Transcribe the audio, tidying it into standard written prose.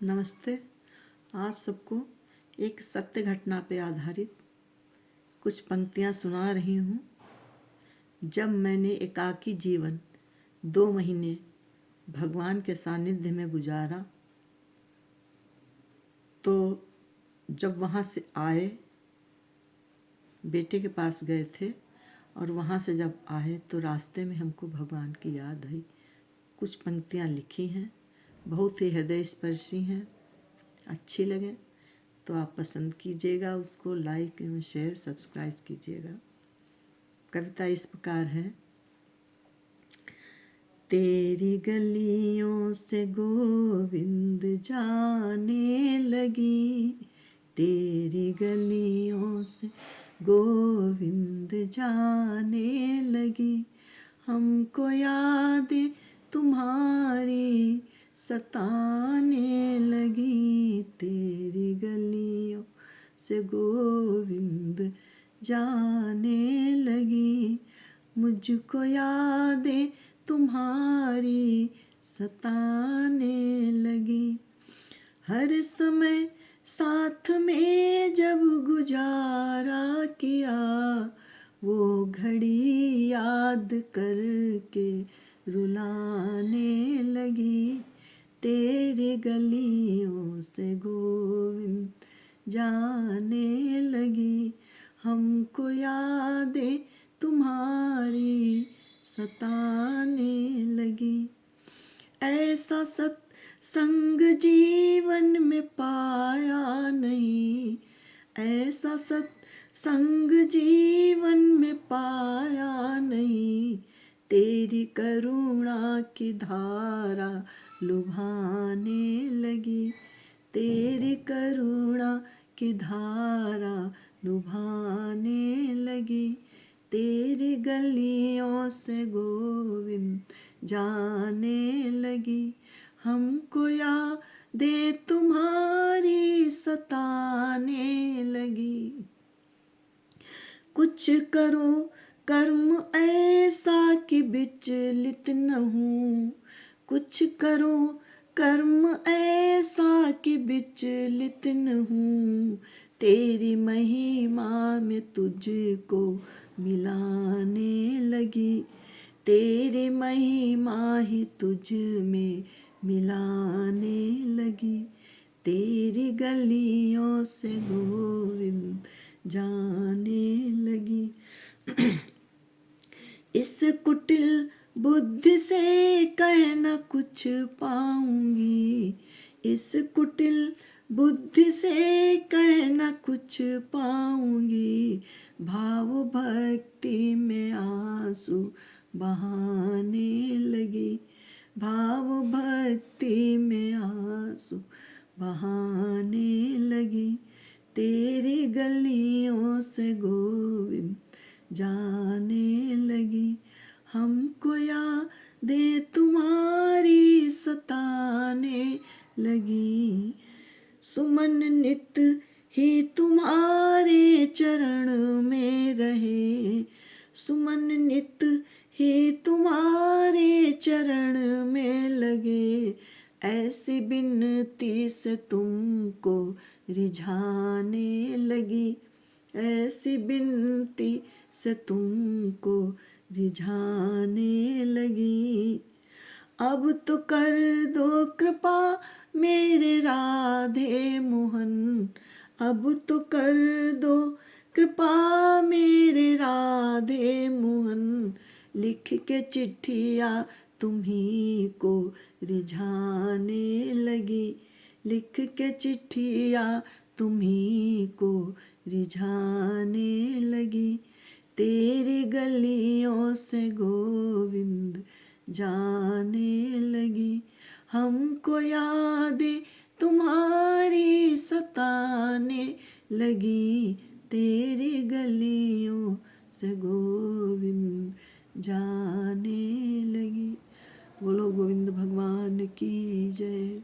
नमस्ते। आप सबको एक सत्य घटना पे आधारित कुछ पंक्तियाँ सुना रही हूँ। जब मैंने एकाकी जीवन 2 महीने भगवान के सानिध्य में गुजारा, तो जब वहाँ से आए, बेटे के पास गए थे और वहाँ से जब आए तो रास्ते में हमको भगवान की याद आई। कुछ पंक्तियाँ लिखी हैं, बहुत ही हृदय स्पर्शी हैं। अच्छी लगे तो आप पसंद कीजिएगा, उसको लाइक एवं शेयर सब्सक्राइब कीजिएगा। कविता इस प्रकार है। तेरी गलियों से गोविंद जाने लगी, तेरी गलियों से गोविंद जाने लगी, हमको यादें तुम्हारी सताने लगी, तेरी गलियों से गोविंद जाने लगी, मुझको यादें तुम्हारी सताने लगी। हर समय साथ में जब गुजारा किया, वो घड़ी याद करके रुलाने लगी, तेरी गलियों से गोविंद जाने लगी, हमको यादें तुम्हारी सताने लगी। ऐसा सत्संग जीवन में पाया नहीं, ऐसा सत्संग जीवन में पाया नहीं, तेरी करुणा की धारा लुभाने लगी, तेरी करुणा की धारा लुभाने लगी, तेरी गलियों से गोविंद जाने लगी, हमको यादें तुम्हारी सताने लगी। कुछ करो कर्म ऐसा कि विचलित न हूँ, कुछ करो कर्म ऐसा कि विचलित न हूँ, तेरी महिमा में तुझको मिलाने लगी, तेरी महिमा ही तुझ में मिलाने लगी, तेरी गलियों से गोविंद जाने लगी। इस कुटिल बुद्धि से कह न कुछ पाऊंगी, इस कुटिल बुद्धि से कह न कुछ पाऊंगी, भाव भक्ति में आंसू बहाने लगी, भाव भक्ति में आंसू बहाने लगी, तेरी गलियों से गोविंद जाने लगी, हमको यादें तुम्हारी सताने लगी। सुमन नित ही तुम्हारे चरण में रहे, सुमन नित ही तुम्हारे चरण में लगे, ऐसी बिनती से तुमको रिझाने लगी, ऐसी बिनती से तुमको रिझाने लगी। अब तो कर दो कृपा मेरे राधे मोहन, अब तो कर दो कृपा मेरे राधे मोहन, लिख के चिट्ठियाँ तुम्ही को रिझाने लगी, लिख के चिट्ठियाँ तुम्ही को रिझाने लगी, तेरी गलियों से गोविंद जाने लगी, हमको यादें तुम्हारी सताने लगी, तेरी गलियों से गोविंद जाने लगी। बोलो गोविंद भगवान की जय।